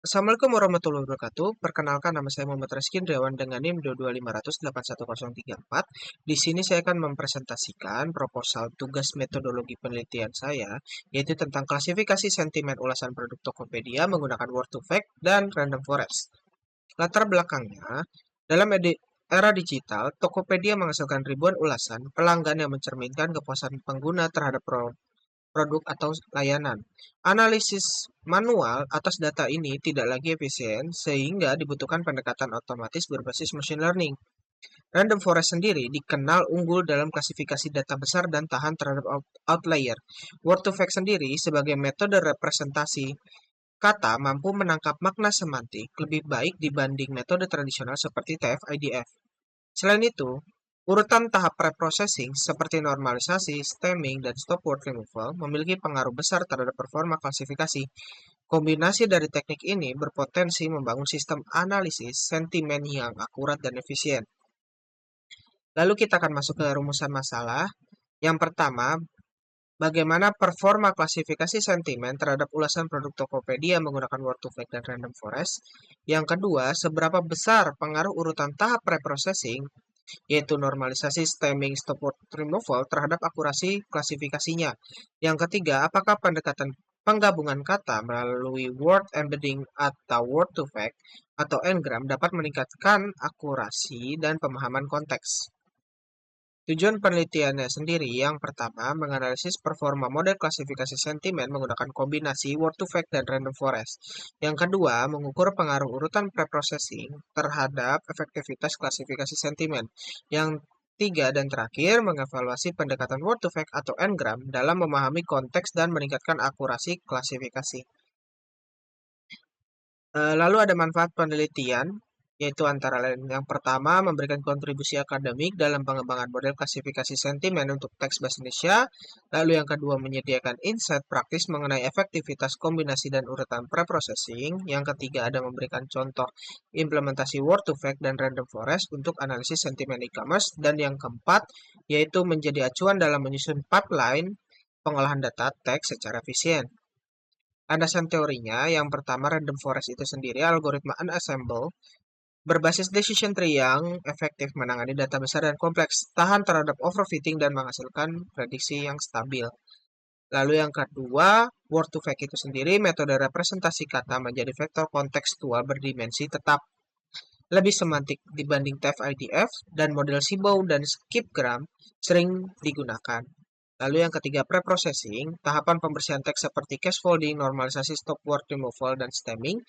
Assalamualaikum warahmatullahi wabarakatuh. Perkenalkan, nama saya Muhammad Rizky Indriawan dengan NIM 225008104. Di sini saya akan mempresentasikan proposal tugas metodologi penelitian saya, yaitu tentang klasifikasi sentimen ulasan produk Tokopedia menggunakan word to fact dan random forest. Latar belakangnya, dalam era digital, Tokopedia menghasilkan ribuan ulasan pelanggan yang mencerminkan kepuasan pengguna terhadap produk atau layanan. Analisis manual atas data ini tidak lagi efisien sehingga dibutuhkan pendekatan otomatis berbasis machine learning. Random forest sendiri dikenal unggul dalam klasifikasi data besar dan tahan terhadap outlier. Word to fact sendiri sebagai metode representasi kata mampu menangkap makna semantik lebih baik dibanding metode tradisional seperti TF-IDF. Selain itu, urutan tahap preprocessing seperti normalisasi, stemming, dan stop word removal memiliki pengaruh besar terhadap performa klasifikasi. Kombinasi dari teknik ini berpotensi membangun sistem analisis sentimen yang akurat dan efisien. Lalu kita akan masuk ke rumusan masalah. Yang pertama, bagaimana performa klasifikasi sentimen terhadap ulasan produk Tokopedia menggunakan word to fact dan random forest. Yang kedua, seberapa besar pengaruh urutan tahap preprocessing yaitu normalisasi, stemming, stop word removal terhadap akurasi klasifikasinya. Yang ketiga, apakah pendekatan penggabungan kata melalui word embedding atau word to fact atau n-gram dapat meningkatkan akurasi dan pemahaman konteks. Tujuan penelitiannya sendiri yang pertama, menganalisis performa model klasifikasi sentimen menggunakan kombinasi word to fact dan random forest. Yang kedua, mengukur pengaruh urutan preprocessing terhadap efektivitas klasifikasi sentimen. Yang tiga dan terakhir, mengevaluasi pendekatan word to fact atau n-gram dalam memahami konteks dan meningkatkan akurasi klasifikasi. Lalu ada manfaat penelitian, yaitu antara lain yang pertama memberikan kontribusi akademik dalam pengembangan model klasifikasi sentimen untuk teks bahasa Indonesia. Lalu yang kedua menyediakan insight praktis mengenai efektivitas kombinasi dan urutan preprocessing. Yang ketiga ada memberikan contoh implementasi word to fact dan random forest untuk analisis sentimen e-commerce. Dan yang keempat yaitu menjadi acuan dalam menyusun pipeline pengolahan data teks secara efisien. Landasan teorinya, yang pertama random forest itu sendiri algoritma unassemble berbasis decision tree yang efektif menangani data besar dan kompleks, tahan terhadap overfitting dan menghasilkan prediksi yang stabil. Lalu yang kedua, word to fact itu sendiri metode representasi kata menjadi vektor kontekstual berdimensi tetap, lebih semantik dibanding TF-IDF dan model Seabow dan Skipgram sering digunakan. Lalu yang ketiga, preprocessing, tahapan pembersihan teks seperti case folding, normalisasi, stop word removal, dan stemming.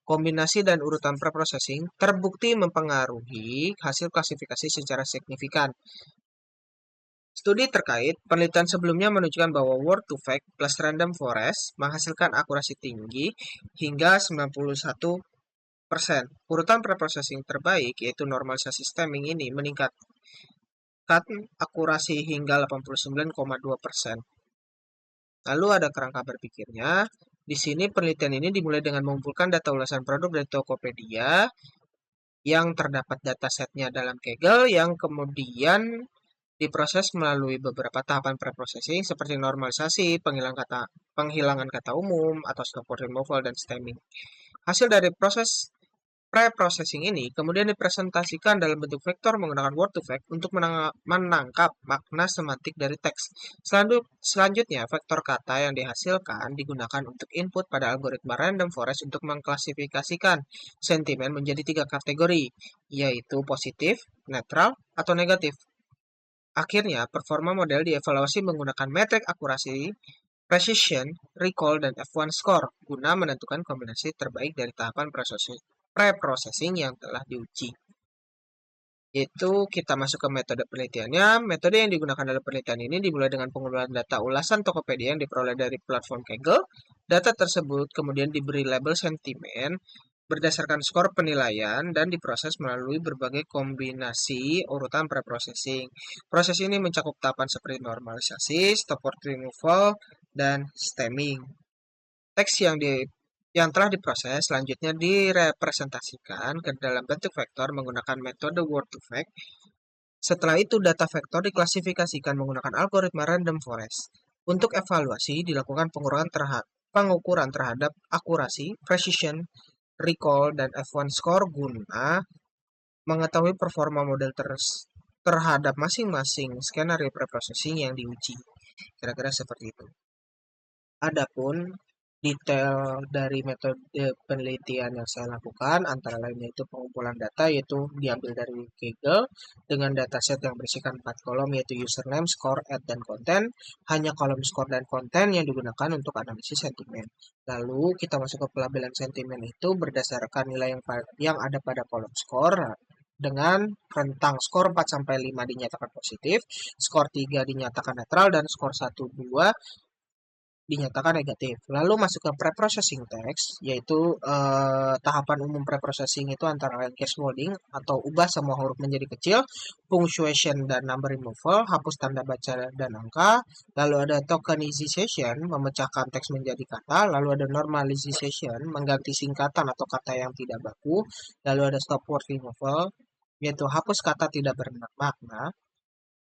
Kombinasi dan urutan preprocessing terbukti mempengaruhi hasil klasifikasi secara signifikan. Studi terkait penelitian sebelumnya menunjukkan bahwa word to fact plus random forest menghasilkan akurasi tinggi hingga 91%. Urutan preprocessing terbaik yaitu normalisasi stemming ini meningkatkan akurasi hingga 89,2%. Lalu ada kerangka berpikirnya. Di sini penelitian ini dimulai dengan mengumpulkan data ulasan produk dari Tokopedia yang terdapat datasetnya dalam Kaggle yang kemudian diproses melalui beberapa tahapan preprocessing seperti normalisasi, penghilangan kata umum, atau stop word removal, dan stemming. Hasil dari proses pre-processing ini kemudian dipresentasikan dalam bentuk vektor menggunakan word to fact untuk menangkap makna semantik dari teks. Selanjutnya, vektor kata yang dihasilkan digunakan untuk input pada algoritma random forest untuk mengklasifikasikan sentimen menjadi 3 kategori, yaitu positif, netral, atau negatif. Akhirnya, performa model dievaluasi menggunakan metrik akurasi, precision, recall, dan F1 score guna menentukan kombinasi terbaik dari tahapan preprocessing yang telah diuji. Yaitu kita masuk ke metode penelitiannya. Metode yang digunakan dalam penelitian ini dimulai dengan pengumpulan data ulasan Tokopedia yang diperoleh dari platform Kaggle. Data tersebut kemudian diberi label sentimen berdasarkan skor penilaian dan diproses melalui berbagai kombinasi urutan preprocessing. Proses ini mencakup tahapan seperti normalisasi, stop word removal, dan stemming. Teks yang telah diproses selanjutnya direpresentasikan ke dalam bentuk vektor menggunakan metode word to fact. Setelah itu data vektor diklasifikasikan menggunakan algoritma random forest. Untuk evaluasi dilakukan pengukuran terhadap akurasi, precision, recall, dan F1 score guna mengetahui performa model terhadap masing-masing skenario preprocessing yang diuji. Kira-kira seperti itu. Adapun detail dari metode penelitian yang saya lakukan antara lainnya itu pengumpulan data yaitu diambil dari Kaggle dengan dataset yang berisikan 4 kolom yaitu username, score, ad, dan konten. Hanya kolom score dan konten yang digunakan untuk analisis sentimen. Lalu kita masuk ke pelabelan sentimen itu berdasarkan nilai yang ada pada kolom score dengan rentang skor 4 sampai 5 dinyatakan positif, skor 3 dinyatakan netral, dan skor 1 2 dinyatakan negatif. Lalu masuk ke preprocessing text, yaitu tahapan umum preprocessing itu antara lain case molding atau ubah semua huruf menjadi kecil, punctuation dan number removal, hapus tanda baca dan angka, lalu ada tokenization, memecahkan teks menjadi kata, lalu ada normalization, mengganti singkatan atau kata yang tidak baku, lalu ada stop word removal, yaitu hapus kata tidak bermakna,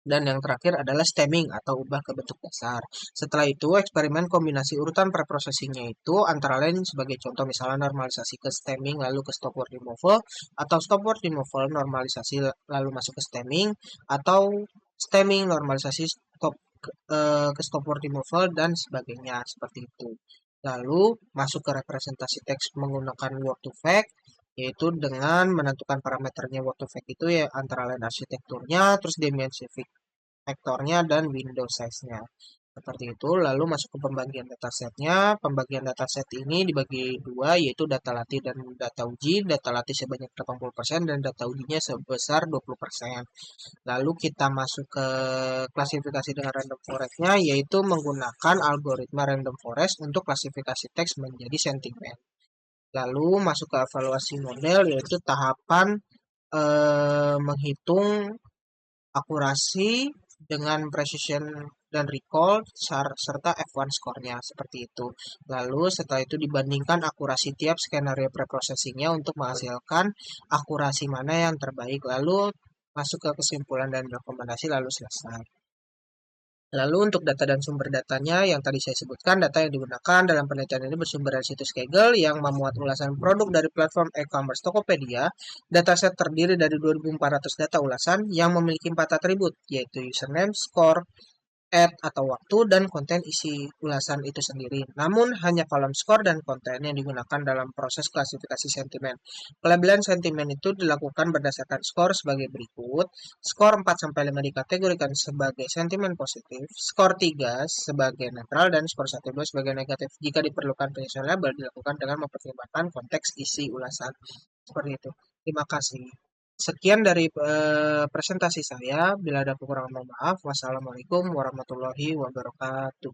dan yang terakhir adalah stemming atau ubah ke bentuk dasar. Setelah itu, eksperimen kombinasi urutan preprocessingnya itu antara lain sebagai contoh misalnya normalisasi ke stemming lalu ke stop word removal, atau stop word removal normalisasi lalu masuk ke stemming, atau stemming normalisasi ke stop word removal dan sebagainya seperti itu. Lalu masuk ke representasi teks menggunakan word to vec, yaitu dengan menentukan parameternya word to vec itu ya antara lain arsitekturnya, terus dimensi vektornya, dan window size-nya. Seperti itu, lalu masuk ke pembagian datasetnya. Pembagian dataset ini dibagi dua, yaitu data latih dan data uji. Data latih sebanyak 80% dan data ujinya sebesar 20%. Lalu kita masuk ke klasifikasi dengan random forest-nya, yaitu menggunakan algoritma random forest untuk klasifikasi teks menjadi sentimen. Lalu masuk ke evaluasi model, yaitu tahapan menghitung akurasi dengan precision dan recall serta F1 skornya seperti itu. Lalu setelah itu dibandingkan akurasi tiap skenario preprocessingnya untuk menghasilkan akurasi mana yang terbaik. Lalu masuk ke kesimpulan dan rekomendasi lalu selesai. Lalu untuk data dan sumber datanya yang tadi saya sebutkan, data yang digunakan dalam penelitian ini bersumber dari situs Kaggle yang memuat ulasan produk dari platform e-commerce Tokopedia. Dataset terdiri dari 2.400 data ulasan yang memiliki 4 atribut, yaitu username, score, ad atau waktu, dan konten isi ulasan itu sendiri. Namun hanya kolom skor dan konten yang digunakan dalam proses klasifikasi sentimen. Pelabelan sentimen itu dilakukan berdasarkan skor sebagai berikut. Skor 4-5 dikategorikan sebagai sentimen positif, skor 3 sebagai netral, dan skor 1-2 sebagai negatif. Jika diperlukan penyesuaian label dilakukan dengan mempertimbangkan konteks isi ulasan. Seperti itu. Terima kasih. Sekian dari presentasi saya. Bila ada kekurangan mohon maaf. Wassalamualaikum warahmatullahi wabarakatuh.